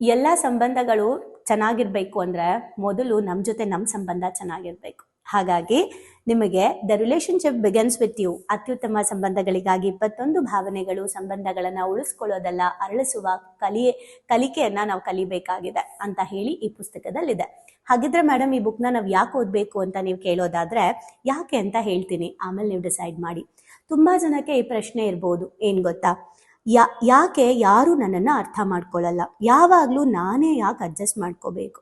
ಎಲ್ಲ ಸಂಬಂಧಗಳು ಚೆನ್ನಾಗಿರ್ಬೇಕು ಅಂದ್ರೆ ಮೊದಲು ನಮ್ಮ ಜೊತೆ ನಮ್ಮ ಸಂಬಂಧ ಚೆನ್ನಾಗಿರ್ಬೇಕು. ಹಾಗಾಗಿ ನಿಮಗೆ the relationship begins with you. ಅತ್ಯುತ್ತಮ ಸಂಬಂಧಗಳಿಗಾಗಿ 21 ಭಾವನೆಗಳು ಸಂಬಂಧಗಳನ್ನ ಉಳಿಸ್ಕೊಳ್ಳೋದಲ್ಲ, ಅರಳಿಸುವ ಕಲಿಕೆಯನ್ನ ನಾವು ಕಲಿಬೇಕಾಗಿದೆ ಅಂತ ಹೇಳಿ ಈ ಪುಸ್ತಕದಲ್ಲಿದೆ. ಹಾಗಿದ್ರೆ ಮೇಡಮ್, ಈ ಬುಕ್ನ ನಾವು ಯಾಕೆ ಓದಬೇಕು ಅಂತ ನೀವು ಕೇಳೋದಾದ್ರೆ, ಯಾಕೆ ಅಂತ ಹೇಳ್ತೀನಿ, ಆಮೇಲೆ ನೀವು ಡಿಸೈಡ್ ಮಾಡಿ. ತುಂಬಾ ಜನಕ್ಕೆ ಈ ಪ್ರಶ್ನೆ ಇರ್ಬೋದು, ಏನ್ ಗೊತ್ತಾ, ಯಾಕೆ ಯಾರು ನನ್ನನ್ನು ಅರ್ಥ ಮಾಡ್ಕೊಳ್ಳಲ್ಲ, ಯಾವಾಗಲೂ ನಾನೇ ಯಾಕೆ ಅಡ್ಜಸ್ಟ್ ಮಾಡ್ಕೋಬೇಕು,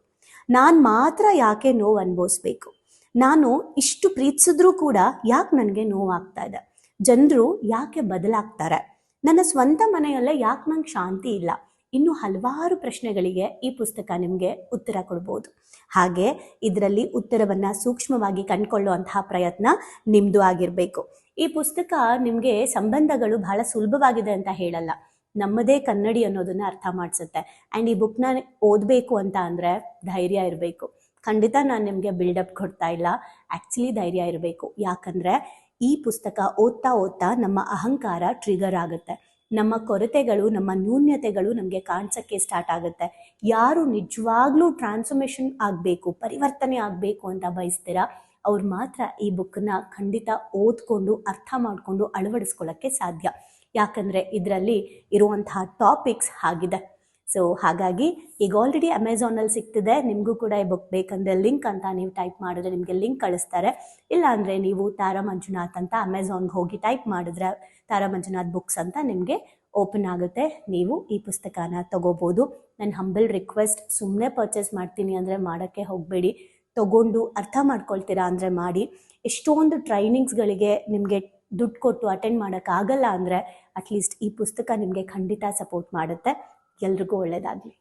ನಾನು ಮಾತ್ರ ಯಾಕೆ ನೋವು ಅನುಭವಿಸ್ಬೇಕು, ನಾನು ಇಷ್ಟು ಪ್ರೀತಿಸಿದ್ರೂ ಕೂಡ ಯಾಕೆ ನನಗೆ ನೋವಾಗ್ತಾ ಇದೆ, ಜನರು ಯಾಕೆ ಬದಲಾಗ್ತಾರೆ, ನನ್ನ ಸ್ವಂತ ಮನೆಯಲ್ಲೇ ಯಾಕೆ ನಂಗೆ ಶಾಂತಿ ಇಲ್ಲ, ಇನ್ನು ಹಲವಾರು ಪ್ರಶ್ನೆಗಳಿಗೆ ಈ ಪುಸ್ತಕ ನಿಮಗೆ ಉತ್ತರ ಕೊಡ್ಬೋದು. ಹಾಗೆ ಇದರಲ್ಲಿ ಉತ್ತರವನ್ನ ಸೂಕ್ಷ್ಮವಾಗಿ ಕಂಡುಕೊಳ್ಳುವಂತಹ ಪ್ರಯತ್ನ ನಿಮ್ದು ಆಗಿರಬೇಕು. ಈ ಪುಸ್ತಕ ನಿಮಗೆ ಸಂಬಂಧಗಳು ಬಹಳ ಸುಲಭವಾಗಿದೆ ಅಂತ ಹೇಳಲ್ಲ, ನಮ್ಮದೇ ಕನ್ನಡಿ ಅನ್ನೋದನ್ನ ಅರ್ಥ ಮಾಡಿಸುತ್ತೆ. ಆ್ಯಂಡ್ ಈ ಬುಕ್ನ ಓದಬೇಕು ಅಂತ ಅಂದರೆ ಧೈರ್ಯ ಇರಬೇಕು. ಖಂಡಿತ ನಾನು ನಿಮಗೆ ಬಿಲ್ಡಪ್ ಕೊಡ್ತಾ ಇಲ್ಲ, ಆ್ಯಕ್ಚುಲಿ ಧೈರ್ಯ ಇರಬೇಕು. ಯಾಕಂದರೆ ಈ ಪುಸ್ತಕ ಓದ್ತಾ ಓದ್ತಾ ನಮ್ಮ ಅಹಂಕಾರ ಟ್ರಿಗರ್ ಆಗುತ್ತೆ, ನಮ್ಮ ಕೊರತೆಗಳು, ನಮ್ಮ ನ್ಯೂನ್ಯತೆಗಳು ನಮಗೆ ಕಾಣಿಸೋಕ್ಕೆ ಸ್ಟಾರ್ಟ್ ಆಗುತ್ತೆ. ಯಾರು ನಿಜವಾಗ್ಲೂ ಟ್ರಾನ್ಸ್ಫಾರ್ಮೇಷನ್ ಆಗಬೇಕು, ಪರಿವರ್ತನೆ ಆಗಬೇಕು ಅಂತ ಬಯಸ್ತೀರಾ, ಅವ್ರು ಮಾತ್ರ ಈ ಬುಕ್ಕನ್ನ ಖಂಡಿತ ಓದ್ಕೊಂಡು ಅರ್ಥ ಮಾಡಿಕೊಂಡು ಅಳವಡಿಸ್ಕೊಳ್ಳೋಕ್ಕೆ ಸಾಧ್ಯ. ಯಾಕಂದರೆ ಇದರಲ್ಲಿ ಇರುವಂತಹ ಟಾಪಿಕ್ಸ್ ಆಗಿದೆ. ಸೊ ಹಾಗಾಗಿ ಈಗ ಆಲ್ರೆಡಿ ಅಮೆಝಾನಲ್ಲಿ ಸಿಗ್ತಿದೆ. ನಿಮಗೂ ಕೂಡ ಈ ಬುಕ್ ಬೇಕಂದರೆ ಲಿಂಕ್ ಅಂತ ನೀವು ಟೈಪ್ ಮಾಡಿದ್ರೆ ನಿಮಗೆ ಲಿಂಕ್ ಕಳಿಸ್ತಾರೆ. ಇಲ್ಲಾಂದರೆ ನೀವು ತಾರಾ ಮಂಜುನಾಥ್ ಅಂತ ಅಮೆಝಾನ್ಗೆ ಹೋಗಿ ಟೈಪ್ ಮಾಡಿದ್ರೆ ತಾರಾ ಮಂಜುನಾಥ್ ಬುಕ್ಸ್ ಅಂತ ನಿಮಗೆ ಓಪನ್ ಆಗುತ್ತೆ. ನೀವು ಈ ಪುಸ್ತಕನ ತಗೋಬೋದು. ನನ್ನ ಹಂಬಲ್ ರಿಕ್ವೆಸ್ಟ್, ಸುಮ್ಮನೆ ಪರ್ಚೇಸ್ ಮಾಡ್ತೀನಿ ಅಂದರೆ ಮಾಡೋಕ್ಕೆ ಹೋಗಬೇಡಿ, ತಗೊಂಡು ಅರ್ಥ ಮಾಡ್ಕೊಳ್ತೀರಾ ಅಂದರೆ ಮಾಡಿ. ಎಷ್ಟೊಂದು ಟ್ರೈನಿಂಗ್ಸ್ಗಳಿಗೆ ನಿಮಗೆ ದುಡ್ಡು ಕೊಟ್ಟು ಅಟೆಂಡ್ ಮಾಡೋಕ್ಕಾಗಲ್ಲ ಅಂದರೆ ಅಟ್ಲೀಸ್ಟ್ ಈ ಪುಸ್ತಕ ನಿಮಗೆ ಖಂಡಿತ ಸಪೋರ್ಟ್ ಮಾಡುತ್ತೆ. ಎಲ್ರಿಗೂ ಒಳ್ಳೆಯದಾಗಲಿ.